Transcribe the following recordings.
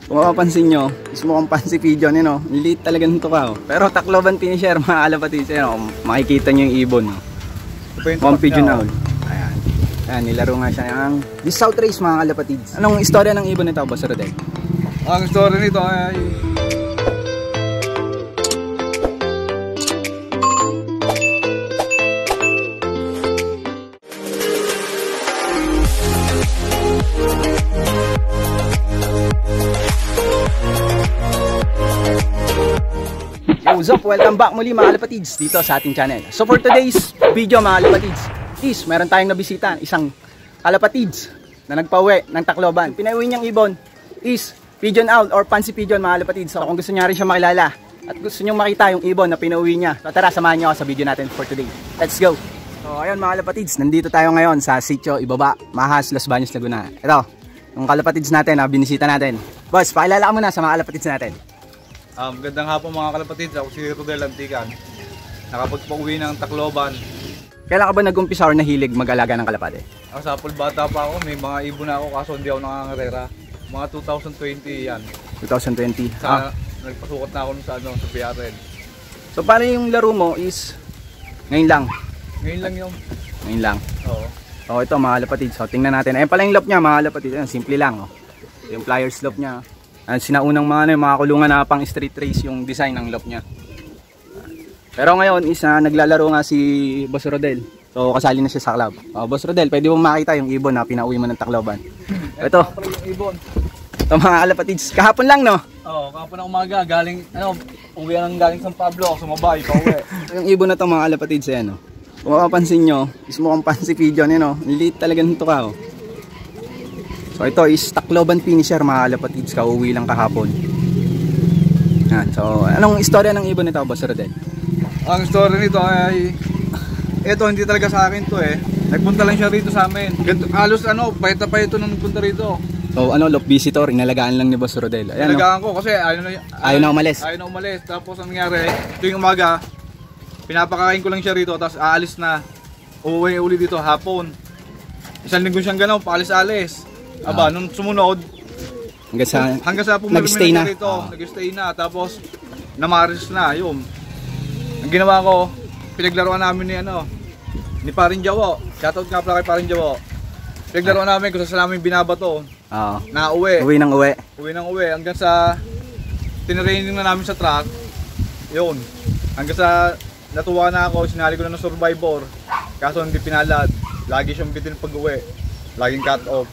Kung mapapansin nyo, is mukhang fancy pigeon yun o. Liit talaga nito ka o. Pero Tacloban finisher mga kalapatids. Ayan o, makikita nyo yung ibon o. Mukhang pigeon owl. Ayan. Ayan, nilaro nga siya ng this South Race mga kalapatids. Anong istorya ng ibon nito, Boss Rodel? Ang istorya nito ay What's up? Welcome back muli mga kalapatids dito sa ating channel. So for today's video mga kalapatids is meron tayong nabisita, isang kalapatids na nagpauwi ng Tacloban. Pinauwi niyang ibon is pigeon owl or fancy pigeon mga kalapatids. So kung gusto niya rin siya makilala at gusto niyo makita yung ibon na pinauwi niya, so tara samahan niyo ako sa video natin for today. Let's go! So ayun mga kalapatids, nandito tayo ngayon sa Sitio Ibaba, Mahas, Los Baños, Laguna. Ito, yung kalapatids natin na binisita natin. Boss, pakilala ka muna sa mga kalapatids natin. Magandang hapon mga kalapatids, ako si Rodel Antican. Nakapagpauwi ng Tacloban. Kailan ka ba nag-umpisa or nahilig mag-alaga ng kalapate? Ako sa pulbata pa ako, may mga ibon na ako kaso hindi ako nangangarera. Mga 2020 yan. 2020? Nagpasukat na ako sa PRL. So paano yung laro mo is ngayon lang? Ngayon lang yun. Ngayon lang? Oo. So ito mga kalapatids, so tingnan natin. Ayan pala yung loop niya mga kalapatids, ayan, simple lang. Oh. Yung pliers loop niya. Sinaunang mga kulungan na pang street race yung design ng loop niya. Pero ngayon is naglalaro nga si Boss Rodel. So kasali na siya sa club. Boss Rodel, pwede mong makita yung ibon na pinauwi mo ng Tacloban. Ito yung ibon. Ito mga kalapatids, kahapon lang no? Oo, kahapon na umaga, uwi lang galing San Pablo ako sumabay, pauwi. Yung ibon na ito mga kalapatids, ayan no? Kung mapapansin nyo, is mukhang fancy pigeon yun no? Liit talaga nito ka oh. So ito is Tacloban finisher mga kalapatids, kauwi lang kahapon. Yan, so anong istorya ng ibon nito, Boss Rodel? Ang istorya nito ay ito hindi talaga sa akin to eh. Nagpunta lang siya rito sa amin. Halos pahita pa ito nung nagpunta rito. So lock visitor, inalagaan lang ni Boss Rodel. Ayan, inalagaan ko kasi ayaw na umalis. Ayaw na umalis. Tapos ang nangyari, tuwing umaga, pinapakain ko lang siya rito, tapos aalis na. Uuwi uli dito hapon. Isang linggo siyang ganaw, paalis-alis. Aba, nung sumunod, hanggang sa nag-stay na rito, nag-stay na, tapos namaris na, yun. Ang ginawa ko, pinaglaruan namin ni Parin Jawo. Shoutout nga pala kay Parin Jawo. Pinaglaruan namin kung saan namin binabato. Na uwi. Uwi ng uwi. Uwi ng uwi, hanggang sa tinraining na namin sa track. Yun. Hanggang sa natuwa na ako, sinali ko na ng survivor. Kaso hindi pinalad. Lagi siyang bitin pag-uwi. Laging cut off.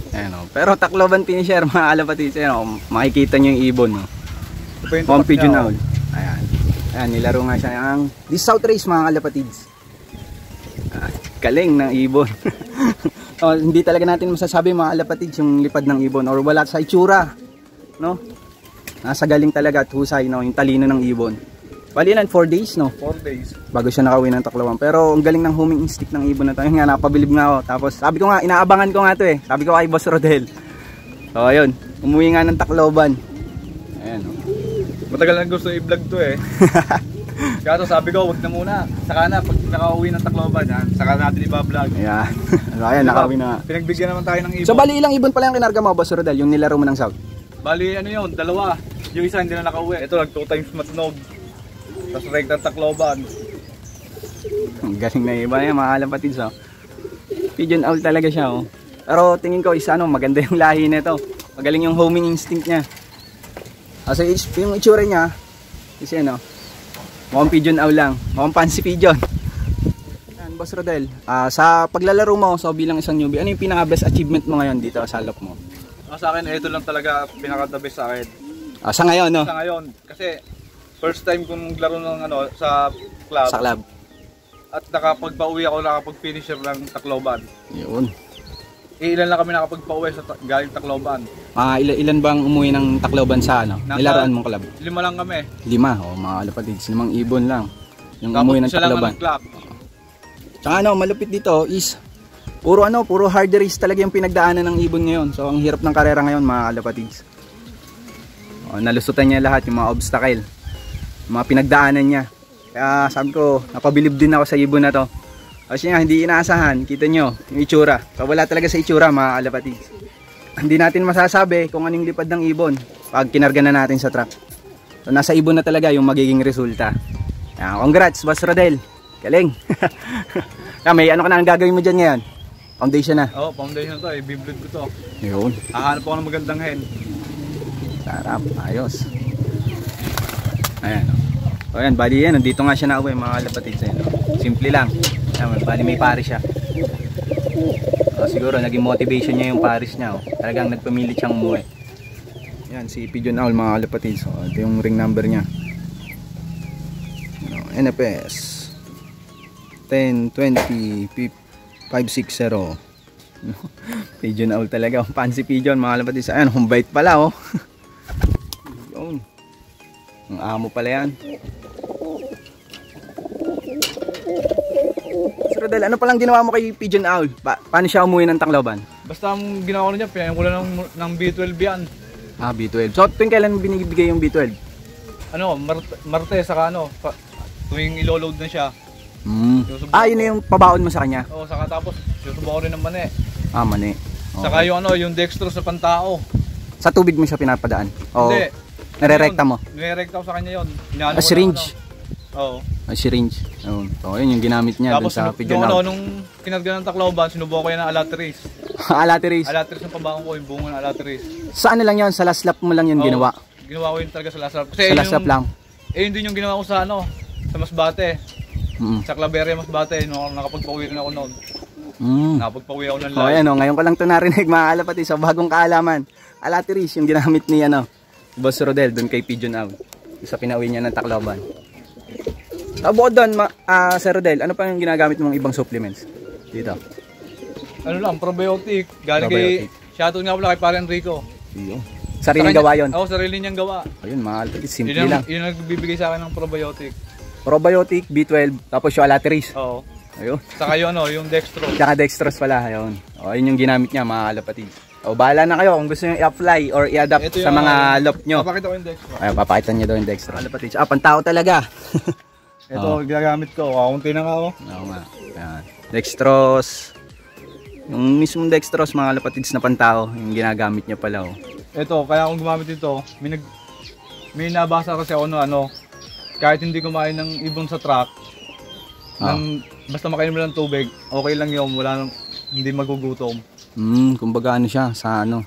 Ayan, pero Tacloban finisher mga kalapatids, makikita nyo yung ibon no? Mukhang pigeon owl. Ayan, nilaro nga siya ng this South Race mga kalapatids. Galing ng ibon. Hindi talaga natin masasabi mga kalapatids yung lipad ng ibon or wala sa itsura no? Nasa galing talaga at husay no? Yung talino ng ibon. Bali yan 4 days no? 4 days bago siya nakauwi ng Tacloban. Pero ang galing ng homing instinct ng ibon na to. Yung nga, napabilib nga ako. Tapos sabi ko nga, inaabangan ko nga to eh. Sabi ko kay Boss Rodel. So ayun, umuwi nga ng Tacloban. Ayan o. Matagal na gusto i-vlog to eh. Kaya to sabi ko, wag na muna. Saka na, pag nakauwi ng Tacloban, saka natin i-vlog. Ayan. Ayan, nakauwi na. Pinagbigyan naman tayo ng ibon. So bali ilang ibon pala yung kinarga mo, Boss Rodel? Yung nilaro mo ng South? Bali yun, 2. Yung isa hindi na nakauwi. Ito, nag 2 times matnog. Tapos rekta Tacloban. Ang galing na iba yan mga kalapatids oh. Pigeon owl talaga siya oh. Pero tingin ko isa maganda yung lahi nito. Magaling yung homing instinct niya. Kasi yung itsura niya is mukhang pigeon owl lang. Mukhang fancy pigeon. Yan, Boss Rodel, sa paglalaro mo so bilang isang newbie, ano yung pinaka best achievement mo ngayon dito sa loop mo? Sa akin ito lang talaga pinaka the best sa akin. Sa ngayon no? Sa ngayon kasi first time kong naglaro ng sa club. Sa club. At nakapagpauwi ako, nakapag-finisher ng Tacloban. Yun. Ilan lang kami nakapagpauwi sa galing Tacloban. Ilan bang umuwi ng Tacloban sa nilaruan mong club? 5 lang kami. 5 mga kalapatids, 5 ibon lang. Yung umuwi ng Tacloban. Tsaka malupit dito is puro hard race talaga yung pinagdaanan ng ibon ngayon. So ang hirap ng karera ngayon mga kalapatids. Nalusutan niya lahat yung mga obstacle. Mga pinagdaanan niya. Kaya sabi ko, napabilib din ako sa ibon na to. Kasi nga, hindi inaasahan. Kita nyo, yung itsura. So, wala talaga sa itsura mga kalapatids. hindi natin masasabi kung anong lipad ng ibon pag kinarga na natin sa truck. So nasa ibon na talaga yung magiging resulta. Congrats Boss Rodel, galing. May ano ka na ang gagawin mo dyan ngayon? Foundation na? Oo, foundation to, i-bibleed ko to. Yun. Hahanap ako ng magandang hen. Sarap, ayos. Ayan. O yan, bali yan, nandito nga siya na uwi mga kalapatids. Simple lang. Ayan, bali may pari siya. Siguro naging motivation niya yung paris niya. Talagang nagpamilit siyang umuwi. Yan si Pigeon Owl mga kalapatids. Ito yung ring number niya. NFS 1020 560. Pigeon Owl talaga. Fancy pigeon mga kalapatids. Ayan, humbait pala oh. Yun. Ang amo pala yan. Rodel, ano palang ginawa mo kay Pigeon Owl? Paano siya umuwi ng Tacloban? Basta ang ginawa ko niya, pinakulan ng B12 yan. Ah, B12. So, tuwing kailan mo binibigay yung B12? Ano, Marte, saka ano, tuwing ilo-load na siya. Yun na yung pabaon mo sa kanya? Oo, saka tapos, susubo ko rin ng mani. Ah, mani. Okay. Saka yung ano, yung dextrose sa pantao. Sa tubig mo siya pinapadaan? O, hindi. Nare-recta mo? Nare-recta ko sa kanya yun. Syringe? Oo. Syringe. So, yun yung ginamit niya dun sa Pigeon Owl. Nung kinarga ng Tacloban, sinubukan ko yan ng alateris. Alateris? Alateris ng pabangon ko, yung bunga ng alateris. Sa ano lang yun? Sa last lap mo lang yun ginawa? Ginawa ko yun talaga sa last lap. Sa last lap lang? Yun din yung ginawa ko sa ano, sa Masbate. Sa Claveria, Masbate, nakapagpauwi rin ako noon. Nakapagpauwi ako ng live. Ngayon ko lang ito narinig mga kalapatids. Sa bagong kaalaman, alateris yung ginamit ni Boss Rodel dun kay Pigeon Owl. Sa pinauwi niya ng Tacloban. Bukod doon, Sir Rodel, ano pa yung ginagamit mong ibang supplements dito? Ano lang, probiotic. Galing kay, shoutout nga pala kay Pare Enrico. Sariling gawa yun? Oo, sarili niyang gawa. Ayun, mga kalapatids, simple lang. Yun ang nagbibigay sa akin ng probiotic. Probiotic, B12, tapos yung alateris. Oo. Ayun. Saka yung ano, yung dextrose. Saka dextrose pala, ayun. Yun yung ginamit niya mga kalapatids. Bahala na kayo kung gusto nyo i-apply or i-adapt sa mga lop nyo. Papakita ko yung dextrose. Ayun, papakita nyo daw yung dextrose. Kalapatids, pantao talaga. Ito, ginagamit ko. Kaunti na nga ako. Oo nga. Ayan. Dextrose. Yung mismong dextrose mga kalapatids na pantao, yung ginagamit niya pala. Ito, kaya akong gumamit ito, may nabasa kasi ako ano, kahit hindi kumain ng ibon sa truck, basta makain mo lang tubig, okay lang yun, hindi magugutom. Kumbaga ano siya, sa ano,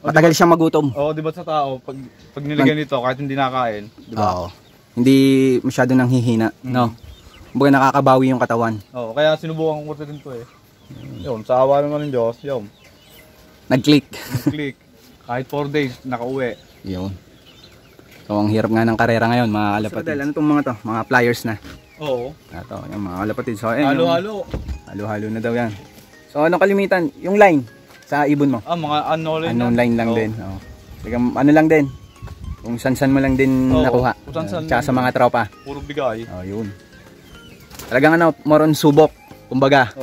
matagal siya magutom. Oo, diba sa tao, pag nilagyan nito, kahit hindi nakain, diba? Oo. Hindi masyado nang hihina, no? Kumbaga nakakabawi yung katawan. Oo, kaya sinubukan ko rin to eh. Yun, sa awa naman ng Diyos, yun. Nag-click. Nag-click. Kahit 4 days, nakauwi. Yun. So, ang hirap nga ng karera ngayon, mga kalapatids. So, ano itong mga to? Mga pliers na. Oo. Ito, yung mga kalapatids. So, halo-halo. Halo-halo na daw yan. So, anong kalimitan? Yung line sa ibon mo? Mga unknown line lang din. Ano lang din. Kung san-san mo lang din nakuha. Tsaka sa mga tropa. Puro bigay. Yun. Talagang more on subok. Kumbaga.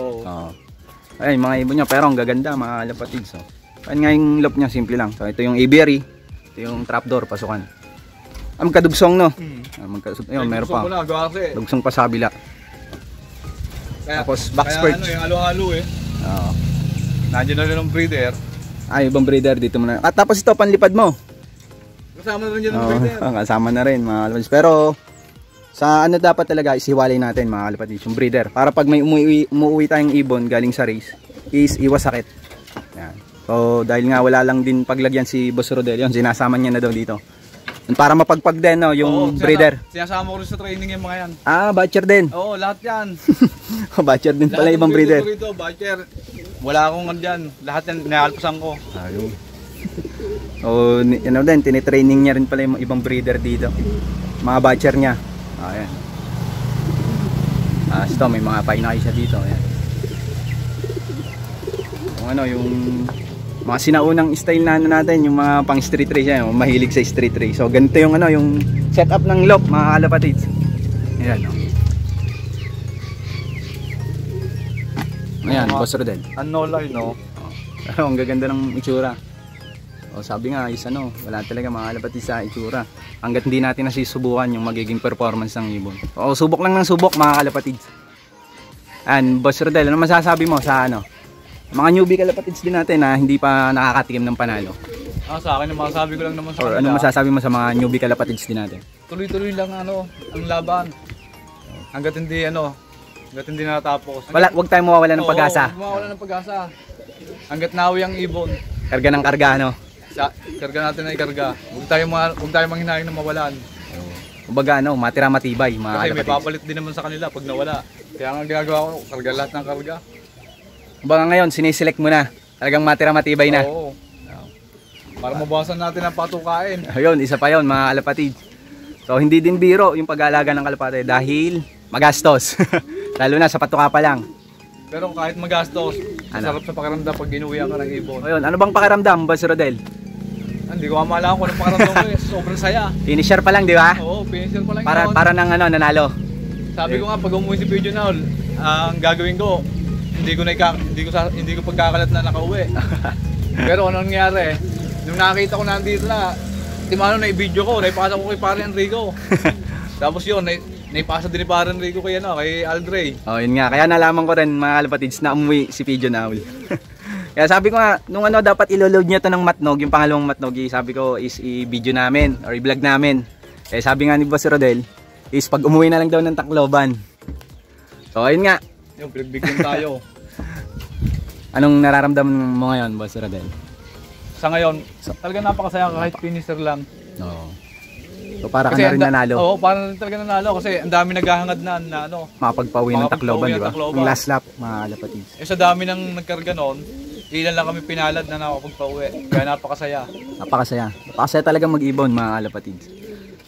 Ayun, mga ibon niya. Pero ang gaganda, mga kalapatids. So, ayun nga yung loop niya, simple lang. So, ito yung aviary. Ito yung trapdoor, pasukan. Magkadugsong, no? Ayun, meron pa. Dugsong pa sa kabila. Tapos, box perch. Kaya yung halo-halo eh. Nandiyan na rin ng breeder. Ibang breeder dito muna. At tapos ito, panlipad mo. Kasama na rin dyan ng breeder. Kasama na rin, mga kalapatids. Pero, sa ano dapat talaga, isiwalay natin, mga kalapatids, yung breeder. Para pag may umuwi tayong ibon galing sa race, is iwas sakit. Yan. So, dahil nga wala lang din paglagyan si Boss Rodel, yun, sinasama niya na daw dito. Para mapagpag din, no, yung breeder. Sinasama ko rin sa training yung mga yan. Batcher din. Oo, lahat yan. Batcher din pala, ibang breeder. Rito, batcher. Wala akong dyan. Lahat yan, naalpasan ko. Ayun. Din, tinitraining niya rin pala yung ibang breeder dito. Mga batcher niya. Ayan. Ito, may mga painay siya dito. Ayan. Yung mga sinaunang style na natin, yung mga pang street race yan, mahilig sa street race. So ganito yung yung setup ng loop, mga kalapatids. Ayan, Ayan, Boss Rodel. Line, no? Pero ang gaganda ng itsura. Sabi nga, wala talaga mga kalapatids sa itsura. Hanggat hindi natin nasisubukan yung magiging performance ng ibon. Subok lang ng subok, mga kalapatids. And Boss Rodel, ano masasabi mo sa Mga newbie kalapatids din natin na hindi pa nakakatikim ng panalo. Sa akin, masasabi ko lang naman sa Or kanila. ano masasabi mo sa mga newbie kalapatids din natin? Tuloy-tuloy lang ang laban. Hanggat hindi natapos. Huwag tayong mawawala ng pag-asa. Oo, mawawala ng pag-asa. Hanggat nawi ang ibon. Karga ng karga, ano? Karga natin na ikarga. Huwag tayo manghinayang na mawalan. Kumbaga, ano, matira matibay, mga Kasi may kalapatids. papalit din naman sa kanila pag nawala. Kaya nga ginagawa ko, karga lahat ng karga. Kumbaga ngayon, siniselect mo na. Talagang matira matibay na. Oo. Para mabawasan natin ang patukain. Ayun, isa pa yun, mga kalapatids. So, hindi din biro yung pag-aalaga ng kalapate dahil magastos. Lalo na sa patuka pa lang. Pero kahit magastos, masarap sa pakiramdam pag ginuwihan ka ng ibon. Ayun, ano bang pakiramdam, Boss Rodel? Hindi ko malaman kung anong pakiramdam ko eh. Sobrang saya. Finisher pa lang, di ba? Oo, finisher pa lang Para nang ano, nanalo. Sabi ko nga, pag umuwi si Pedro Naul, ang gagawin ko, hindi ko pagkakalat na nakauwi. Pero ano nangyari? Nung nakita ko nandito na, timano na i-video ko, naipasa ko kay Pare Enrico. Tapos yun, naipasa din ni Pare Enrico kay Aldrey. Oh, yun nga. Kaya nalaman ko rin, mga kalapatids, na umuwi si Pigeon Owl. Kaya sabi ko nga, nung dapat ilo-load niya to ng matnog, yung pangalawang matnog, sabi ko is i-video namin or i-vlog namin. Eh sabi nga ni Boss Rodel, is pag umuwi na lang daw ng Tacloban. So ayun nga. Yung pinagbigyan tayo. Anong nararamdaman mo ngayon, Boss Rodel? Sa ngayon, talaga napakasaya kahit finisher lang. Oo. So para ka na rin nanalo. Oo, para rin talaga nanalo kasi ang dami naghahangad na makapagpauwi ng Tacloban, di ba? Tacloban. Yung last lap, mga kalapatids. Sa dami nang nagkarga noon, ilan lang kami pinalad na nakapagpauwi. Kaya napakasaya. Napakasaya. Napakasaya talaga mag-ibon, mga kalapatids.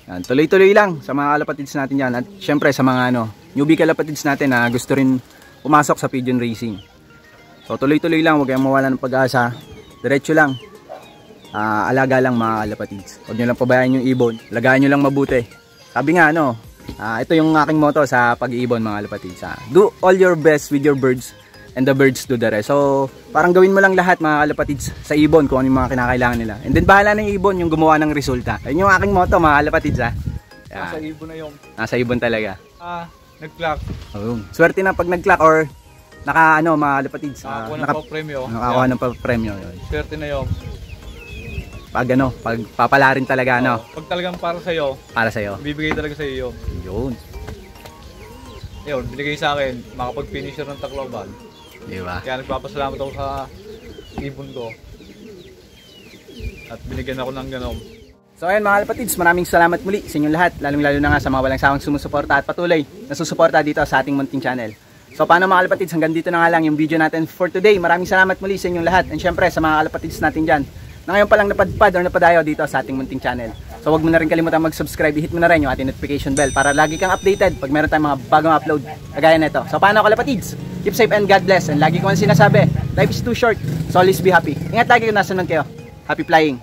Yan, tuloy-tuloy lang sa mga kalapatids natin yan. At syempre sa mga newbie kalapatids natin na gusto rin pumasok sa pigeon racing. So tuloy-tuloy lang, huwag kayong mawala ng pag-asa. Diretso lang. Alaga lang, mga kalapatids. Huwag nyo lang pabayaan yung ibon. Alagaan nyo lang mabuti. Sabi nga ito yung aking motto sa pag-iibon, mga kalapatids. Do all your best with your birds and the birds do the rest. So parang gawin mo lang lahat, mga kalapatids, sa ibon kung ano yung mga kinakailangan nila. And then bahala ng ibon yung gumawa ng resulta. Ayun yung aking motto, mga kalapatids. Nasa ibon na yun. Nasa ibon talaga. Nag-clock. Swerte na pag nag-clock or mga kalapatids. Nakakuha ng pa-premyo. Swerte na yun. Pag papala rin talaga, pag talagang para sa'yo, bibigay talaga sa'yo yun. Yun, binigay sa akin, makapag-finisher ng Tacloban. Diba? Kaya nagpapasalamat ako sa ibon ko. At binigyan ako ng ganom. So ayun, mga kalapatids, maraming salamat muli sa inyong lahat. Lalong-lalo na nga sa mga walang sawang sumusuporta at patuloy na susuporta dito sa ating munting channel. So paano, mga kalapatids, hanggang dito na nga lang yung video natin for today. Maraming salamat muli sa inyong lahat. And syempre sa mga kalapatids natin dyan na ngayon palang napadpad or napadayo dito sa ating munting channel. So huwag mo na rin kalimutan mag-subscribe, i-hit mo na rin yung ating notification bell para lagi kang updated pag meron tayong mga bagong upload kagaya nito. So paano, kalapatids? Keep safe and God bless. And lagi ko ang sinasabi, life is too short, so always be happy. Ingat lagi kung nasan man kayo. Happy flying!